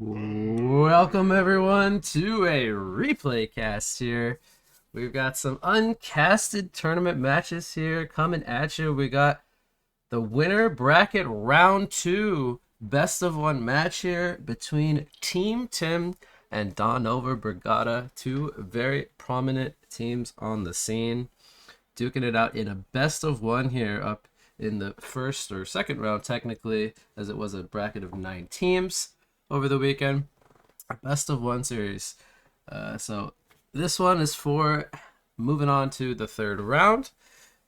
Welcome everyone to a replay cast here. We've got some uncasted tournament matches here coming at you. We got the winner bracket round 2 best of 1 match here between Team Tim and Daunova Brigada, two very prominent teams on the scene, duking it out in a best of 1 here up in the first or second round technically, as it was a bracket of 9 teams over the weekend. Best of 1 series. So this one is for moving on to the third round.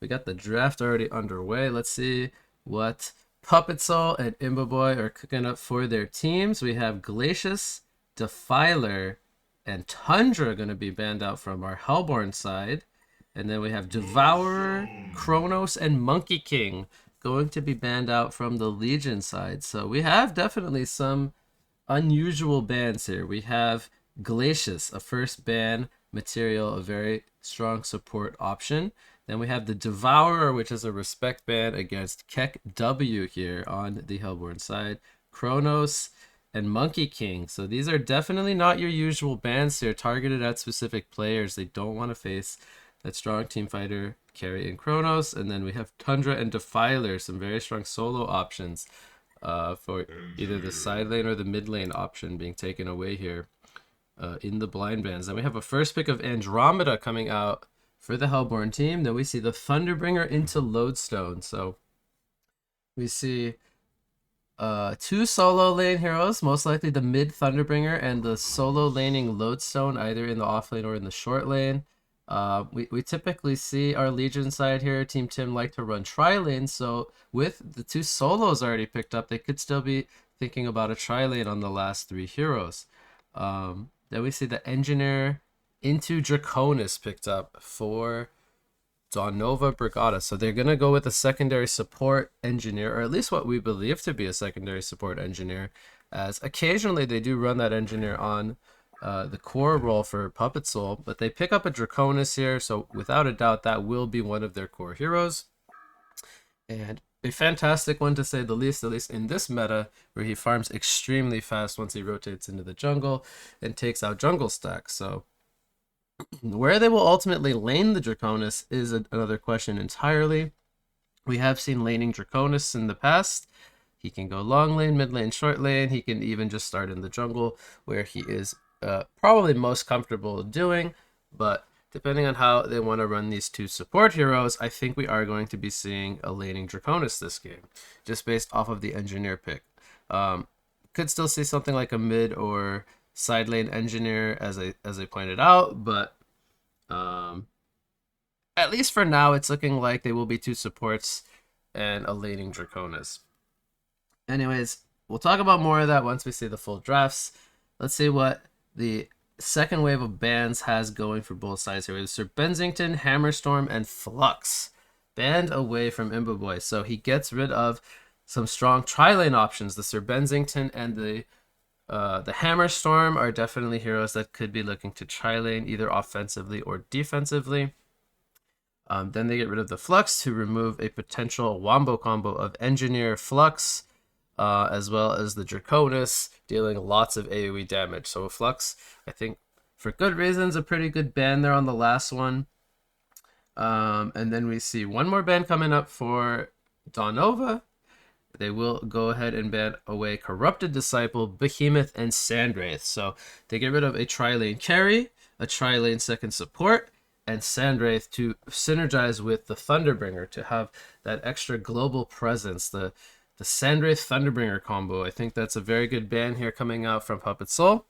We got the draft already underway. Let's see what Puppet Soul and Imba Boy are cooking up for their teams. We have Glacius, Defiler, and Tundra going to be banned out from our Hellborn side. And then we have Devourer, Kronos, and Monkey King going to be banned out from the Legion side. So we have definitely some unusual bans here. We have Glacius, a first ban material, a very strong support option. Then we have the Devourer, which is a respect ban against Keck W here on the Hellborn side. Kronos and Monkey King. So these are definitely not your usual bans here, targeted at specific players. They don't want to face that strong team fighter carry in Kronos. And then we have Tundra and Defiler, some very strong solo options for either the side lane or the mid lane option being taken away here in the blind bans. Then we have a first pick of Andromeda coming out for the Hellborn team. Then we see the Thunderbringer into Lodestone. So we see 2 solo lane heroes, most likely the mid Thunderbringer and the solo laning Lodestone, either in the off lane or in the short lane. We typically see our Legion side here, Team Tim, like to run tri-lane, so with the 2 solos already picked up, they could still be thinking about a tri-lane on the last 3 heroes. Then we see the Engineer into Draconis picked up for Daunova Brigada, so they're going to go with a secondary support engineer, or at least what we believe to be a secondary support engineer, as occasionally they do run that engineer on the core role for Puppet Soul, but they pick up a Draconis here, so without a doubt that will be one of their core heroes. And a fantastic one to say the least, at least in this meta, where he farms extremely fast once he rotates into the jungle and takes out jungle stacks. So where they will ultimately lane the Draconis is another question entirely. We have seen laning Draconis in the past. He can go long lane, mid lane, short lane. He can even just start in the jungle, where he is probably most comfortable doing, but depending on how they want to run these 2 support heroes, I think we are going to be seeing a laning Draconis this game, just based off of the engineer pick. Could still see something like a mid or side lane engineer, as I pointed out, but at least for now, it's looking like they will be 2 supports and a laning Draconis. Anyways, we'll talk about more of that once we see the full drafts. Let's see what the second wave of bans has going for both sides here. We have Sir Bensington, Hammerstorm, and Flux banned away from Imba Boy. So he gets rid of some strong tri-lane options. The Sir Bensington and the Hammerstorm are definitely heroes that could be looking to tri-lane either offensively or defensively. Then they get rid of the Flux to remove a potential wombo combo of Engineer Flux, as well as the Draconis, dealing lots of AoE damage. So Flux, I think, for good reasons, a pretty good ban there on the last one. And then we see one more ban coming up for Daunova. They will go ahead and ban away Corrupted Disciple, Behemoth, and Sandwraith. So they get rid of a tri-lane carry, a tri-lane second support, and Sandwraith to synergize with the Thunderbringer to have that extra global presence, the Sandwraith Thunderbringer combo. I think that's a very good ban here coming out from Puppet Soul,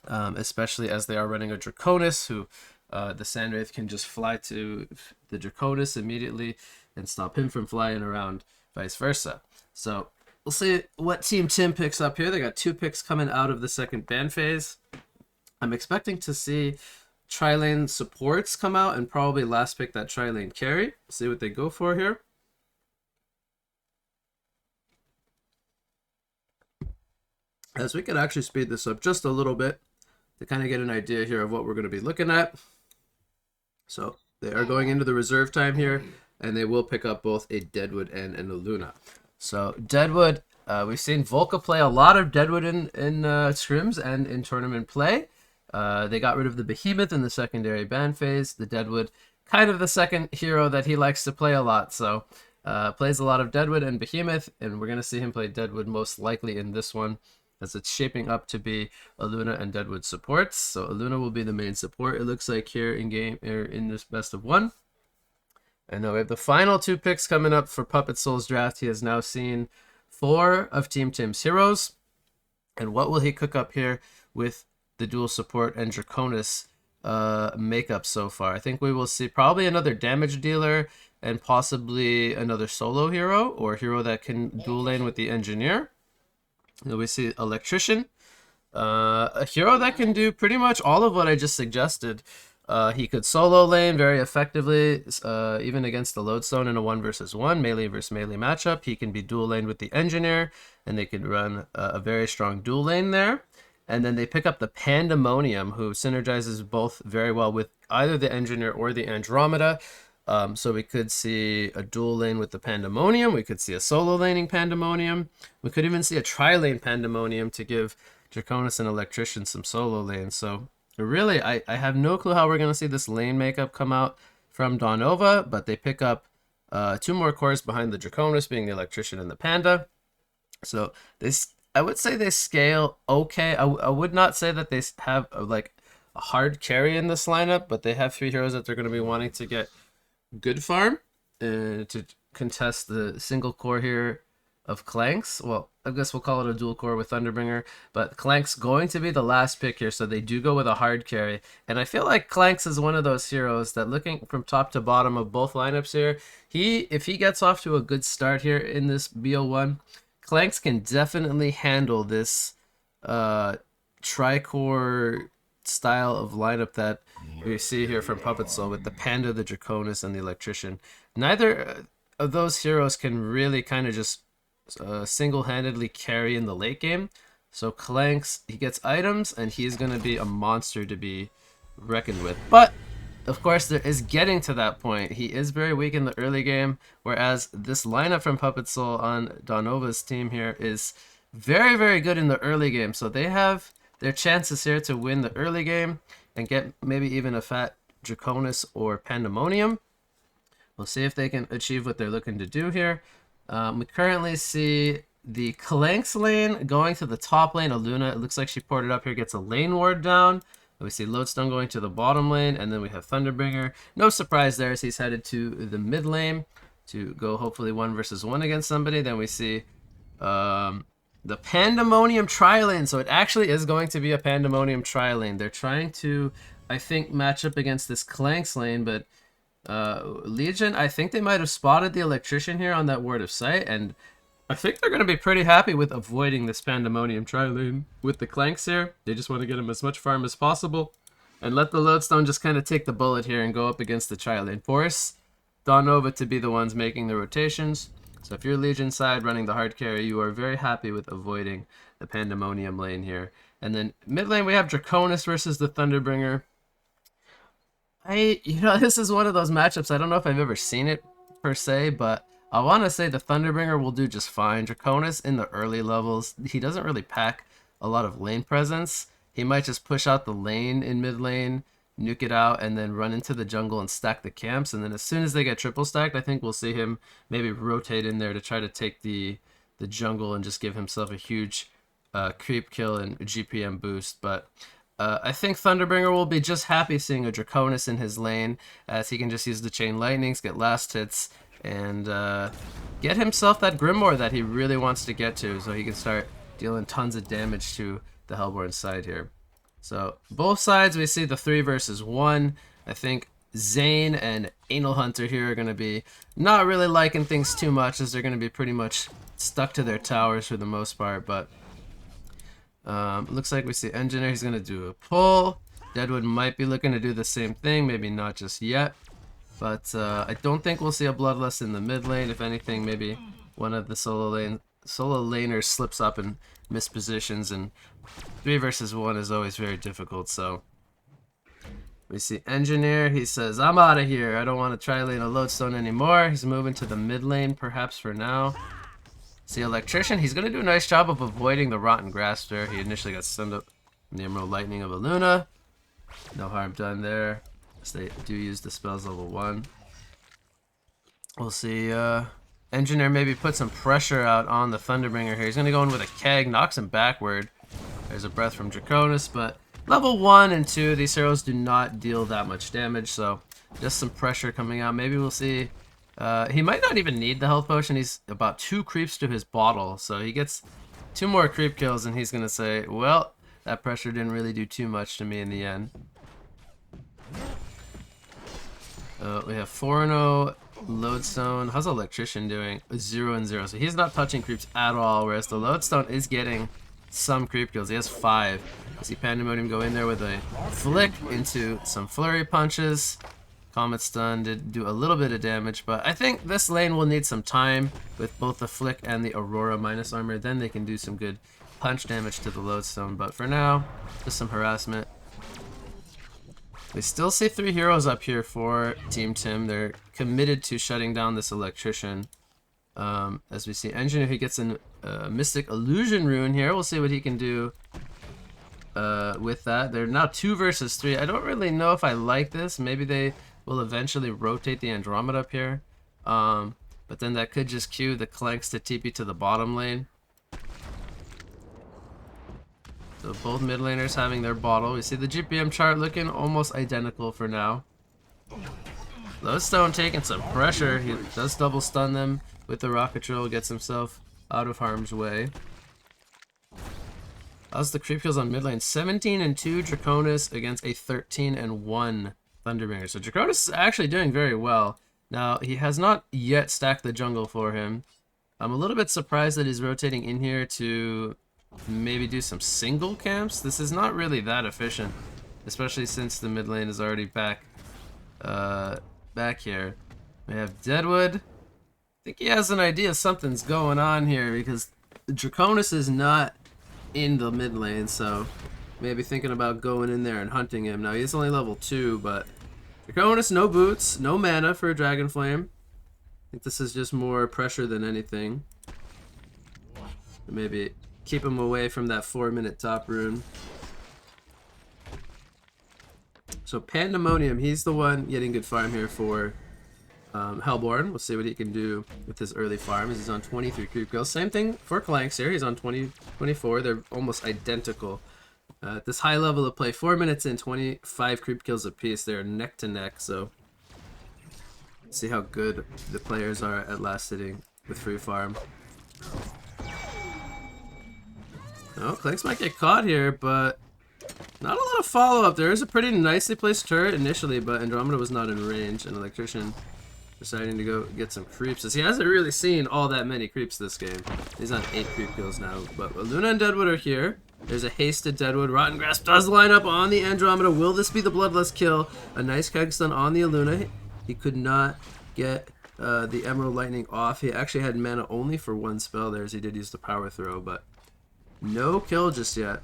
especially as they are running a Draconis, who the Sandwraith can just fly to the Draconis immediately and stop him from flying around, vice versa. So we'll see what Team Tim picks up here. They got 2 picks coming out of the second ban phase. I'm expecting to see tri-lane supports come out and probably last pick that tri-lane carry. See what they go for here. As we can actually speed this up just a little bit to kind of get an idea here of what we're going to be looking at. So they are going into the reserve time here, and they will pick up both a Deadwood and a Luna. So Deadwood, we've seen Volca play a lot of Deadwood in scrims and in tournament play. They got rid of the Behemoth in the secondary ban phase. The Deadwood, kind of the second hero that he likes to play a lot. So plays a lot of Deadwood and Behemoth, and we're going to see him play Deadwood most likely in this one, as it's shaping up to be Aluna and Deadwood supports. So Aluna will be the main support, it looks like, here in game, or in this best of one. And now we have the final 2 picks coming up for Puppet Soul's draft. He has now seen 4 of Team Tim's heroes. And what will he cook up here with the dual support and Draconis makeup so far? I think we will see probably another damage dealer and possibly another solo hero, or hero that can dual lane with the engineer. And we see Electrician, a hero that can do pretty much all of what I just suggested. He could solo lane very effectively, even against the Lodestone in a 1 versus 1, melee versus melee matchup. He can be dual lane with the Engineer, and they could run a very strong dual lane there. And then they pick up the Pandemonium, who synergizes both very well with either the Engineer or the Andromeda. So we could see a dual lane with the Pandemonium. We could see a solo laning Pandemonium. We could even see a tri-lane Pandemonium to give Draconis and Electrician some solo lanes. So really, I have no clue how we're going to see this lane makeup come out from Daunova, but they pick up 2 more cores behind the Draconis, being the Electrician and the Panda. So I would say they scale okay. I would not say that they have like a hard carry in this lineup, but they have 3 heroes that they're going to be wanting to get good farm to contest the single core here of Clanks. Well, I guess we'll call it a dual core with Thunderbringer, but Clanks going to be the last pick here, so they do go with a hard carry. And I feel like Clanks is one of those heroes that, looking from top to bottom of both lineups here, if he gets off to a good start here in this BO1, Clanks can definitely handle this tri-core style of lineup that we see here from Puppet Soul with the Panda, the Draconis, and the Electrician. Neither of those heroes can really kind of just single-handedly carry in the late game. So Clanks, he gets items, and he is going to be a monster to be reckoned with. But of course, there is getting to that point. He is very weak in the early game, whereas this lineup from Puppet Soul on Daunova's team here is very, very good in the early game. So they have their chances here to win the early game and get maybe even a fat Draconis or Pandemonium. We'll see if they can achieve what they're looking to do here. We currently see the Clanks lane going to the top lane. Aluna, it looks like she ported up here, gets a lane ward down. We see Lodestone going to the bottom lane, and then we have Thunderbringer. No surprise there, as he's headed to the mid lane to go hopefully 1 versus 1 against somebody. Then we see the Pandemonium tri-lane. So it actually is going to be a Pandemonium tri-lane. They're trying to, I think, match up against this Clanks lane, but Legion, I think they might have spotted the Electrician here on that word of sight, and I think they're going to be pretty happy with avoiding this Pandemonium tri-lane with the Clanks here. They just want to get him as much farm as possible and let the Lodestone just kind of take the bullet here and go up against the tri-lane. Force Daunova to be the ones making the rotations. So if you're Legion side running the hard carry, you are very happy with avoiding the Pandemonium lane here. And then mid lane we have Draconis versus the Thunderbringer. This is one of those matchups, I don't know if I've ever seen it per se, but I want to say the Thunderbringer will do just fine. Draconis in the early levels, he doesn't really pack a lot of lane presence. He might just push out the lane in mid lane, nuke it out, and then run into the jungle and stack the camps. And then as soon as they get triple stacked, I think we'll see him maybe rotate in there to try to take the jungle and just give himself a huge creep kill and GPM boost. But I think Thunderbringer will be just happy seeing a Draconis in his lane, as he can just use the Chain Lightnings, get last hits, and get himself that Grimoire that he really wants to get to, so he can start dealing tons of damage to the Hellborn side here. So both sides, we see the 3 versus 1. I think Zane and Anal Hunter here are going to be not really liking things too much, as they're going to be pretty much stuck to their towers for the most part. But looks like we see Engineer, he's going to do a pull. Deadwood might be looking to do the same thing, maybe not just yet. But I don't think we'll see a Bloodlust in the mid lane. If anything, maybe one of the solo laners slips up and mispositions, and 3 versus 1 is always very difficult. So we see Engineer, he says, I'm out of here. I don't want to try lane a Lodestone anymore. He's moving to the mid lane perhaps for now. See, Electrician, he's going to do a nice job of avoiding the Rotten Grasp there. He initially got stunned up from the Emerald Lightning of Illuna. No harm done there, as they do use the spells level 1. We'll see, Engineer maybe put some pressure out on the Thunderbringer here. He's going to go in with a Keg, knocks him backward. There's a Breath from Draconis, but level 1 and 2, these heroes do not deal that much damage, so just some pressure coming out. Maybe we'll see. He might not even need the health potion. He's about 2 creeps to his bottle, so he gets 2 more creep kills, and he's going to say, well, that pressure didn't really do too much to me in the end. We have 4-0 Lodestone. How's Electrician doing? 0-0. So he's not touching creeps at all, whereas the Lodestone is getting some creep kills. He has 5. You see Pandemonium go in there with a flick into some flurry punches. Comet Stun did do a little bit of damage, but I think this lane will need some time with both the flick and the Aurora minus armor. Then they can do some good punch damage to the Lodestone, but for now, just some harassment. We still see 3 heroes up here for Team Tim. They're committed to shutting down this Electrician. As we see Engineer, he gets a Mystic Illusion Rune here. We'll see what he can do with that. They're now 2 versus 3. I don't really know if I like this. Maybe they will eventually rotate the Andromeda up here. But then that could just cue the Clanks to TP to the bottom lane. So both mid laners having their bottle. We see the GPM chart looking almost identical for now. Lodestone taking some pressure. He does double stun them with the rocket drill, gets himself out of harm's way. How's the creep kills on mid lane? 17-2 Draconis against a 13-1 Thunderbringer. So Draconis is actually doing very well. Now, he has not yet stacked the jungle for him. I'm a little bit surprised that he's rotating in here to maybe do some single camps. This is not really that efficient, especially since the mid lane is already back here. We have Deadwood. I think he has an idea something's going on here because Draconis is not in the mid lane, so maybe thinking about going in there and hunting him. Now he's only level 2, but Draconis, no boots, no mana for a Dragon Flame. I think this is just more pressure than anything. Maybe keep him away from that 4-minute top rune. So Pandemonium, he's the one getting good farm here for Hellborn. We'll see what he can do with his early farm. He's on 23 creep kills. Same thing for Clanks here. He's on 24. They're almost identical. At this high level of play, 4 minutes in, 25 creep kills apiece. They're neck to neck, so see how good the players are at last hitting with free farm. Oh, Clanks might get caught here, but not a lot of follow-up. There is a pretty nicely placed turret initially, but Andromeda was not in range, and Electrician deciding to go get some creeps, as he hasn't really seen all that many creeps this game. He's on 8 creep kills now, but Luna and Deadwood are here. There's a hasted Deadwood. Rotten Grasp does line up on the Andromeda. Will this be the Bloodlust kill? A nice Keg stun on the Illuna. He could not get the Emerald Lightning off. He actually had mana only for 1 spell there, as he did use the power throw, but no kill just yet.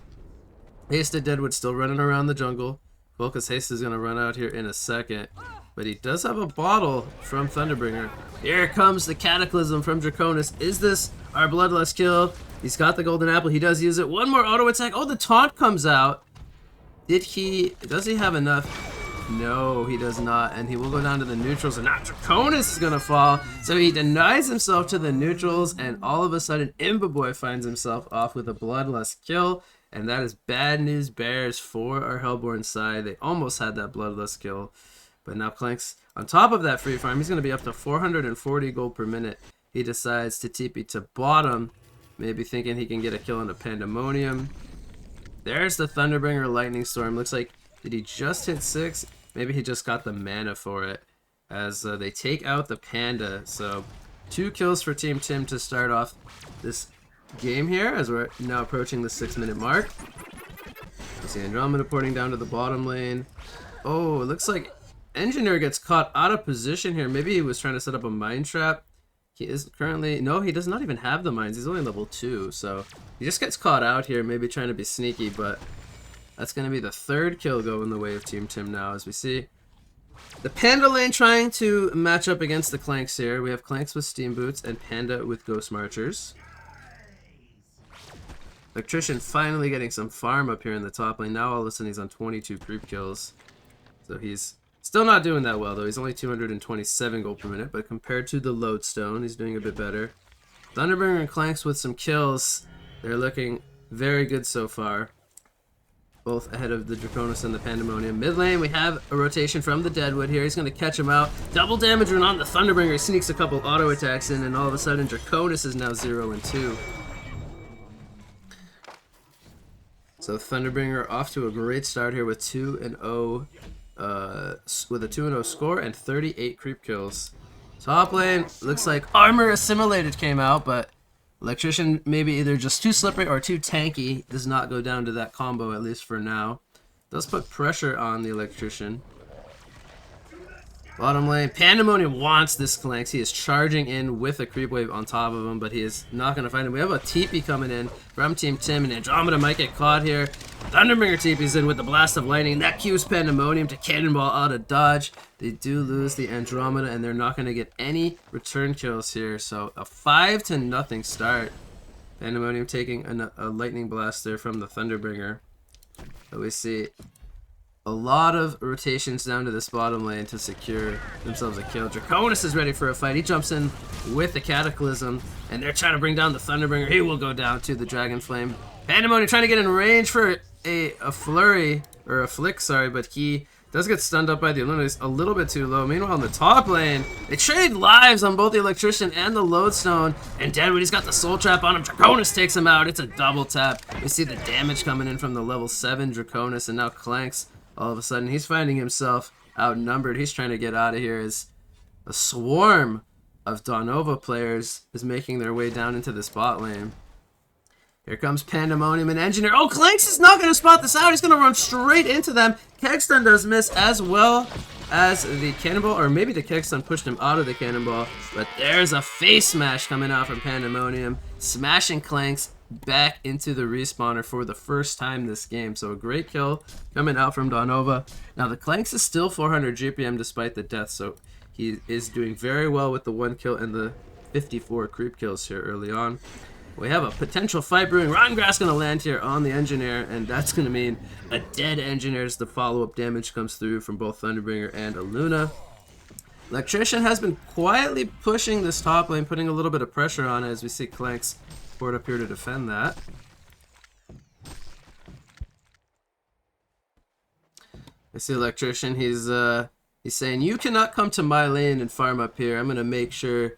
Hasted Deadwood still running around the jungle. Volka's Haste is going to run out here in a second, but he does have a bottle from Thunderbringer. Here comes the Cataclysm from Draconis. Is this our Bloodlust kill? He's got the golden apple. He does use it. One more auto attack. Oh, the taunt comes out. Does he have enough? No, he does not, and he will go down to the neutrals, and now Draconis is gonna fall. So he denies himself to the neutrals, and all of a sudden Imbaboy finds himself off with a Bloodlust kill, and that is bad news bears for our Hellborn side. They almost had that Bloodlust kill, but now Clanks, on top of that free farm, he's gonna be up to 440 gold per minute. He decides to TP to bottom, maybe thinking he can get a kill on a Pandemonium. There's the Thunderbringer Lightning Storm. Looks like, did he just hit 6? Maybe he just got the mana for it, as they take out the Panda. So 2 kills for Team Tim to start off this game here, as we're now approaching the 6-minute mark. You see Andromeda porting down to the bottom lane. Oh, it looks like Engineer gets caught out of position here. Maybe he was trying to set up a mine trap. He is currently... No, he does not even have the mines. He's only level 2, so he just gets caught out here, maybe trying to be sneaky, but that's going to be the 3rd kill going the way of Team Tim now, as we see the Panda lane trying to match up against the Clanks here. We have Clanks with Steam Boots and Panda with Ghost Marchers. Electrician finally getting some farm up here in the top lane. Now all of a sudden he's on 22 creep kills. So he's still not doing that well though. He's only 227 gold per minute, but compared to the Lodestone, he's doing a bit better. Thunderbringer and Clanks with some kills. They're looking very good so far. Both ahead of the Draconis and the Pandemonium. Mid lane, we have a rotation from the Deadwood here. He's going to catch him out. Double damage run on the Thunderbringer. He sneaks a couple auto attacks in, and all of a sudden Draconis is now 0-2. So Thunderbringer off to a great start here with 2-0, with a 2-0 score and 38 creep kills. Top lane, looks like Armor Assimilated came out, but Electrician maybe either just too slippery or too tanky. Does not go down to that combo, at least for now. Does put pressure on the Electrician. Bottom lane, Pandemonium wants this Clanks. He is charging in with a creep wave on top of him, but he is not going to find him. We have a TP coming in from Team Tim, and Andromeda might get caught here. Thunderbringer TP's in with the Blast of Lightning. That cues Pandemonium to Cannonball out of dodge. They do lose the Andromeda, and they're not going to get any return kills here. So a 5-0 start. Pandemonium taking a Lightning Blast there from the Thunderbringer. So we see a lot of rotations down to this bottom lane to secure themselves a kill. Draconis is ready for a fight. He jumps in with the Cataclysm, and they're trying to bring down the Thunderbringer. He will go down to the Dragon Flame. Pandemonium trying to get in range for a flurry, or a flick, sorry, but he does get stunned up by the Illumina. He's a little bit too low. Meanwhile, in the top lane, they trade lives on both the Electrician and the Lodestone, and Deadwood, he's got the Soul Trap on him. Draconis takes him out. It's a double tap. We see the damage coming in from the level 7 Draconis, and now Clanks, all of a sudden, he's finding himself outnumbered. He's trying to get out of here as a swarm of Daunova players is making their way down into this bot lane. Here comes Pandemonium and Engineer. Oh, Clanks is not going to spot this out. He's going to run straight into them. Kegstun does miss as well as the Cannonball, or maybe the Kegstun pushed him out of the Cannonball. But there's a face smash coming out from Pandemonium, smashing Clanks back into the respawner for the first time this game. So a great kill coming out from Daunova. Now the Clanks is still 400 GPM despite the death, so he is doing very well with the 1 kill and the 54 creep kills here early on. We have a potential fight brewing. Rotten Grass going to land here on the Engineer, and that's going to mean a dead Engineer as the follow-up damage comes through from both Thunderbringer and Illuna. Electrician has been quietly pushing this top lane, putting a little bit of pressure on it as we see Clanks forward up here to defend that. I see Electrician, he's saying, you cannot come to my lane and farm up here. I'm going to make sure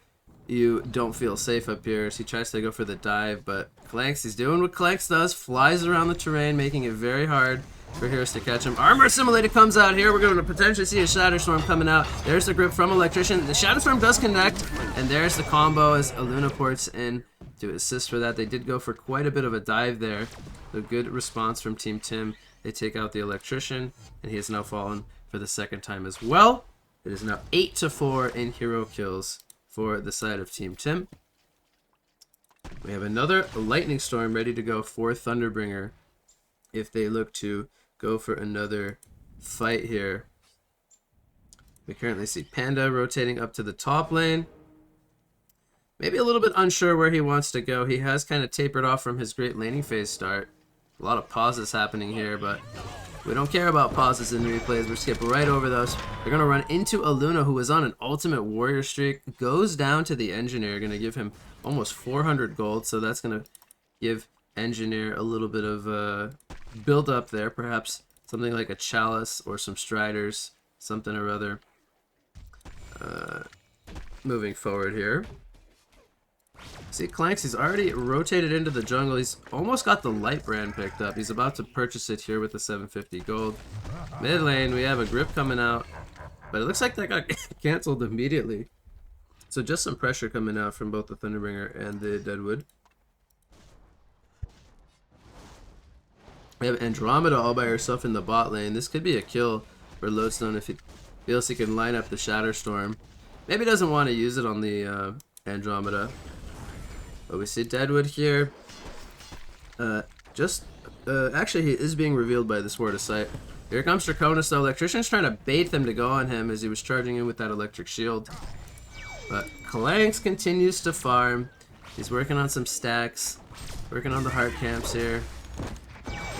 you don't feel safe up here. So he tries to go for the dive, but Clanks, he's doing what Clanks does, flies around the terrain, making it very hard for Heroes to catch him. Armor Assimilated comes out here. We're going to potentially see a Shatter Storm coming out. There's the grip from Electrician. The Shatter Storm does connect, and there's the combo as Illuna ports in to assist for that. They did go for quite a bit of a dive there. A good response from Team Tim. They take out the Electrician, and he has now fallen for the second time as well. It is now 8-4 in hero kills for the side of Team Tim. We have another Lightning Storm ready to go for Thunderbringer if they look to go for another fight here. We currently see Panda rotating up to the top lane. Maybe a little bit unsure where he wants to go. He has kind of tapered off from his great laning phase start. A lot of pauses happening here, but we don't care about pauses in replays. We'll skip right over those. They're going to run into Illuna, who is on an ultimate warrior streak. Goes down to the Engineer. Going to give him almost 400 gold. So that's going to give Engineer a little bit of build up there. Perhaps something like a Chalice or some Striders. Something or other. Moving forward here. See, Clanks, he's already rotated into the jungle. He's almost got the light brand picked up. He's about to purchase it here with the 750 gold. Mid lane, we have a grip coming out, but it looks like that got canceled immediately. So just some pressure coming out from both the Thunderbringer and the Deadwood. We have Andromeda all by herself in the bot lane. This could be a kill for Lodestone if he feels he can line up the Shatter Storm. Maybe doesn't want to use it on the Andromeda. But we see Deadwood here. Actually, he is being revealed by the Sword of Sight. Here comes Draconis, though. Electrician's trying to bait them to go on him as he was charging in with that electric shield. But Clanks continues to farm. He's working on some stacks. Working on the heart camps here.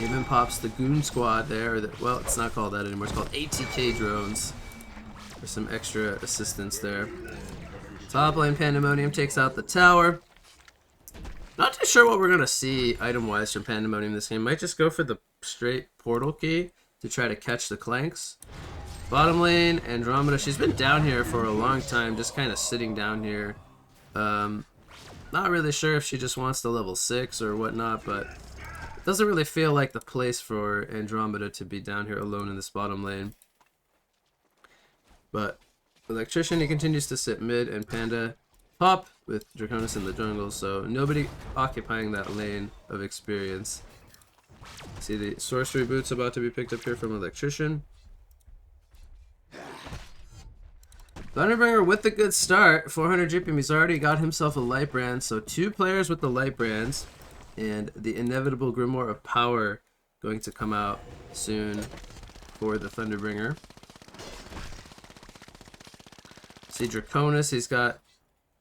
Even pops the goon squad there. Well, it's not called that anymore. It's called ATK drones. For some extra assistance there. Top lane Pandemonium takes out the tower. Not too sure what we're going to see item-wise from Pandemonium this game. Might just go for the straight portal key to try to catch the Clanks. Bottom lane, Andromeda. She's been down here for a long time, just kind of sitting down here. Not really sure if she just wants to level 6 or whatnot, but it doesn't really feel like the place for Andromeda to be down here alone in this bottom lane. But Electrician, he continues to sit mid, and Panda top with Draconis in the jungle, so nobody occupying that lane of experience. See the sorcery boots about to be picked up here from Electrician. Thunderbringer with the good start, 400 GPM. He's already got himself a light brand, so 2 players with the light brands, and the inevitable Grimoire of Power going to come out soon for the Thunderbringer. See Draconis, he's got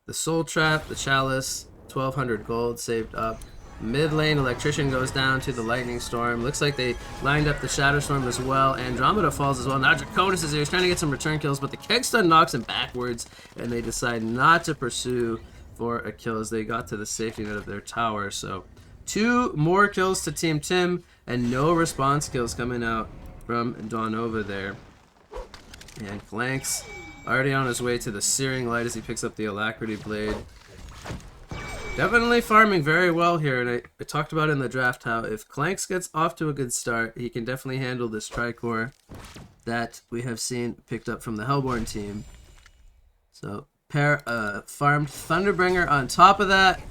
the Soul Trap, the Chalice, 1200 gold saved up. Mid lane, Electrician goes down to the Lightning Storm. Looks like they lined up the Shadow Storm as well. Andromeda falls as well. Now Draconis is here. He's trying to get some return kills, but the Keg Stun knocks him backwards, and they decide not to pursue for a kill as they got to the safety net of their tower. So 2 more kills to Team Tim, and no response kills coming out from Daunova there. And Clanks already on his way to the Searing Light as he picks up the Alacrity Blade. Definitely farming very well here, and I talked about in the draft how if Clanks gets off to a good start, he can definitely handle this Tricore that we have seen picked up from the Hellborn team. So, farmed Thunderbringer on top of that.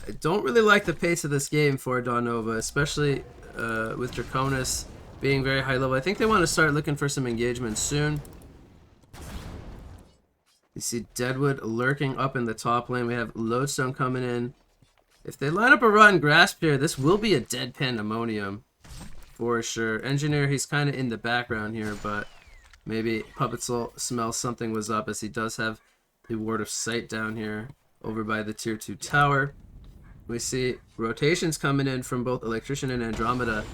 I don't really like the pace of this game for Daunova, especially with Draconis being very high level. I think they want to start looking for some engagement soon. You see Deadwood lurking up in the top lane. We have Lodestone coming in. If they line up a Rotten Grasp here, this will be a dead Pandemonium for sure. Engineer, he's kind of in the background here, but maybe Puppet Soul smells something was up as he does have the Ward of Sight down here over by the tier 2 tower. We see rotations coming in from both Electrician and Andromeda.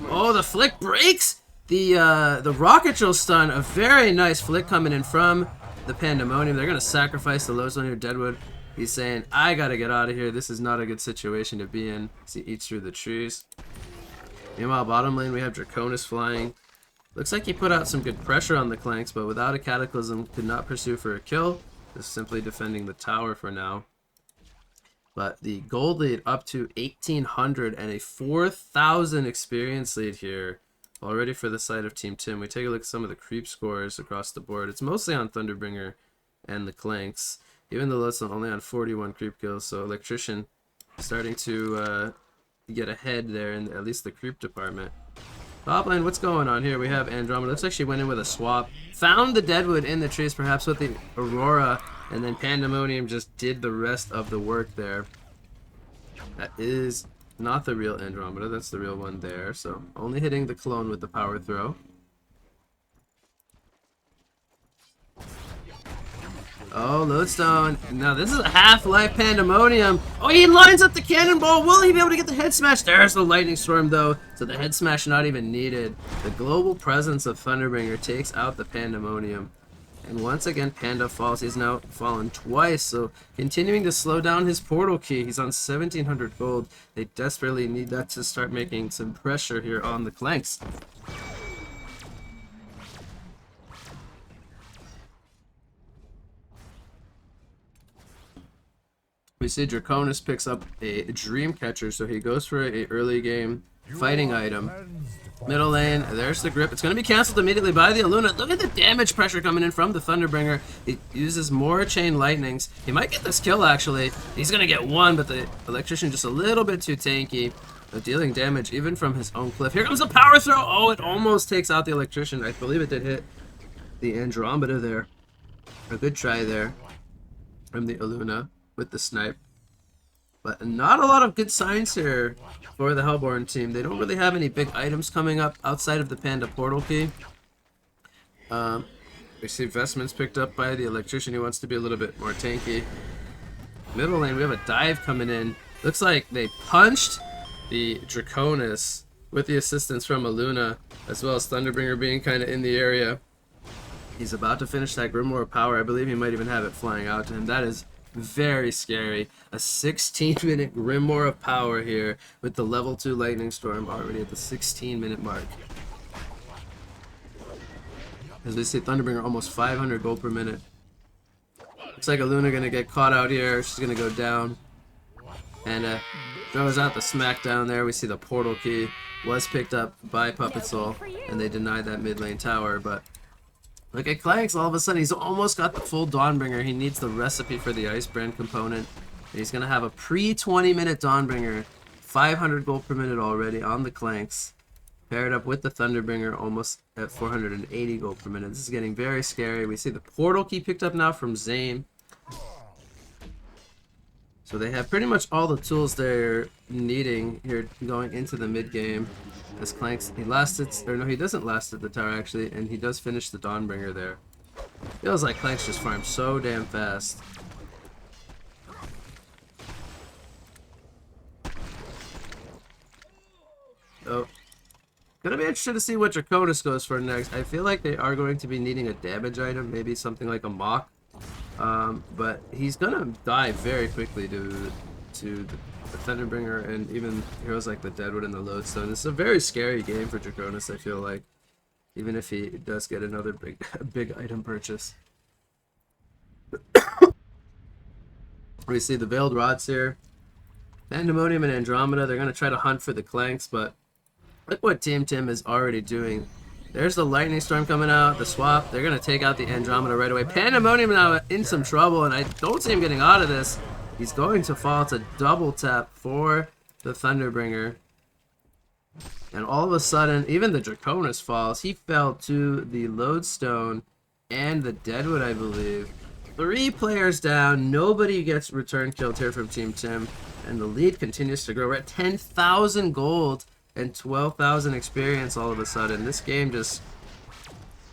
Oh, the flick breaks! The Rocket Drill stun, a very nice flick coming in from the Pandemonium. They're going to sacrifice the Lodestone here. Deadwood, he's saying, I got to get out of here. This is not a good situation to be in. As he eats through the trees. Meanwhile, bottom lane, we have Draconis flying. Looks like he put out some good pressure on the Clanks, but without a Cataclysm, could not pursue for a kill. Just simply defending the tower for now. But the gold lead up to 1,800 and a 4,000 experience lead here. Already for the side of Team Tim. We take a look at some of the creep scores across the board. It's mostly on Thunderbringer and the Clanks. Even the Lodestone only on 41 creep kills, so Electrician starting to get ahead there in at least the creep department. Top lane, what's going on here? We have Andromeda. Looks like she went in with a swap. Found the Deadwood in the trees, perhaps with the Aurora, and then Pandemonium just did the rest of the work there. That is not the real Andromeda, that's the real one there. So only hitting the clone with the power throw. Oh, Lodestone. Now this is a half-life Pandemonium. Oh, he lines up the cannonball. Will he be able to get the head smash? There's the Lightning Storm though. So the head smash not even needed. The global presence of Thunderbringer takes out the Pandemonium. And once again, Panda falls. He's now fallen twice, so continuing to slow down his portal key. He's on 1,700 gold. They desperately need that to start making some pressure here on the Clanks. We see Draconis picks up a Dreamcatcher, so he goes for a early game fighting item. Middle lane, there's the grip. It's going to be cancelled immediately by the Illuna. Look at the damage pressure coming in from the Thunderbringer. He uses more Chain Lightnings. He might get this kill, actually. He's going to get one, but the Electrician just a little bit too tanky. Dealing damage even from his own cliff. Here comes the power throw. Oh, it almost takes out the Electrician. I believe it did hit the Andromeda there. A good try there from the Illuna with the snipe. But not a lot of good signs here for the Hellborn team. They don't really have any big items coming up outside of the Panda portal key. We see Vestments picked up by the Electrician who wants to be a little bit more tanky. Middle lane, we have a dive coming in Looks like they punched the Draconis with the assistance from Aluna, as well as Thunderbringer being kind of in the area. He's about to finish that Grimoire of Power. I believe he might even have it flying out to him. That is very scary. A 16-minute Grimoire of Power here with the level 2 Lightning Storm already at the 16-minute mark. As we see Thunderbringer almost 500 gold per minute. Looks like Aluna gonna get caught out here. She's gonna go down. And throws out the smackdown there. We see the portal key was picked up by Puppet Soul, and they denied that mid lane tower, but look at Clanks, all of a sudden he's almost got the full Dawnbringer. He needs the recipe for the Icebrand component. And he's gonna have a pre-20-minute Dawnbringer, 500 gold per minute already on the Clanks, paired up with the Thunderbringer almost at 480 gold per minute. This is getting very scary. We see the portal key picked up now from Zane. So they have pretty much all the tools they're needing here going into the mid game. As Clanks, he doesn't last at the tower actually, and he does finish the Dawnbringer there. Feels like Clanks just farms so damn fast. Oh, gonna be interested to see what Draconis goes for next. I feel like they are going to be needing a damage item, maybe something like a Mock. But he's gonna die very quickly to the Thunderbringer and even heroes like the Deadwood and the Lodestone. This is a very scary game for Draconis, I feel like, even if he does get another big item purchase. We see the Veiled Rods here. Pandemonium and Andromeda, they're gonna try to hunt for the Clanks, but look what Team Tim is already doing. There's the Lightning Storm coming out, the swap. They're going to take out the Andromeda right away. Pandemonium now in some trouble, and I don't see him getting out of this. He's going to fall to double tap for the Thunderbringer. And all of a sudden, even the Draconis falls. He fell to the Lodestone and the Deadwood, I believe. 3 players down. Nobody gets return killed here from Team Tim. And the lead continues to grow. We're at 10,000 gold. And 12,000 experience all of a sudden. This game just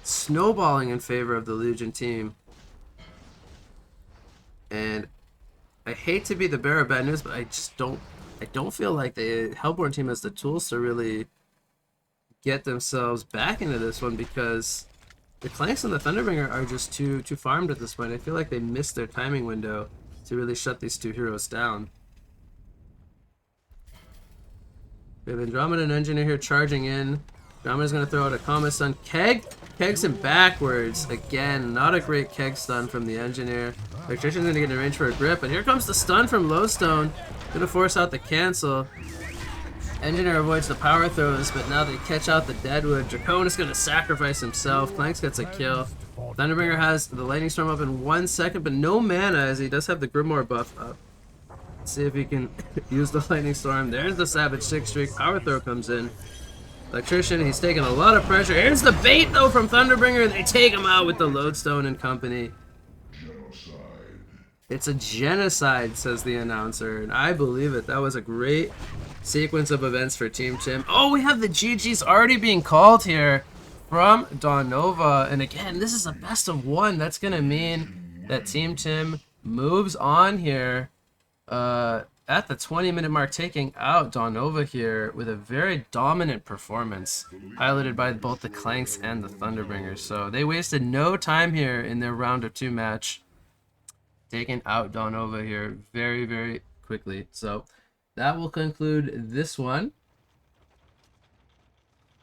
snowballing in favor of the Legion team. And I hate to be the bearer of bad news, but I don't feel like the Hellborn team has the tools to really get themselves back into this one, because the Clanks and the Thunderbringer are just too farmed at this point. I feel like they missed their timing window to really shut these 2 heroes down. We have Andromeda and Engineer here charging in. Andromeda's going to throw out a Comet Stun. Kegs him backwards. Again, not a great Keg Stun from the Engineer. Electrician's going to get in range for a grip, and here comes the stun from Lodestone. Going to force out the cancel. Engineer avoids the power throws, but now they catch out the Deadwood. Draconis going to sacrifice himself. Clanks gets a kill. Thunderbringer has the Lightning Storm up in 1 second, but no mana, as he does have the Grimoire buff up. See if he can use the Lightning Storm. There's the Savage 6-streak. Power Throw comes in. Electrician, he's taking a lot of pressure. Here's the bait, though, from Thunderbringer. They take him out with the Lodestone and company. Genocide. It's a genocide, says the announcer, and I believe it. That was a great sequence of events for Team Tim. Oh, we have the GG's already being called here from Daunova. And again, this is a best of 1. That's going to mean that Team Tim moves on here. At the 20-minute mark, taking out Daunova here with a very dominant performance, piloted by both the Clanks and the Thunderbringers. So they wasted no time here in their round of 2 match, taking out Daunova here very, very quickly. So that will conclude this one.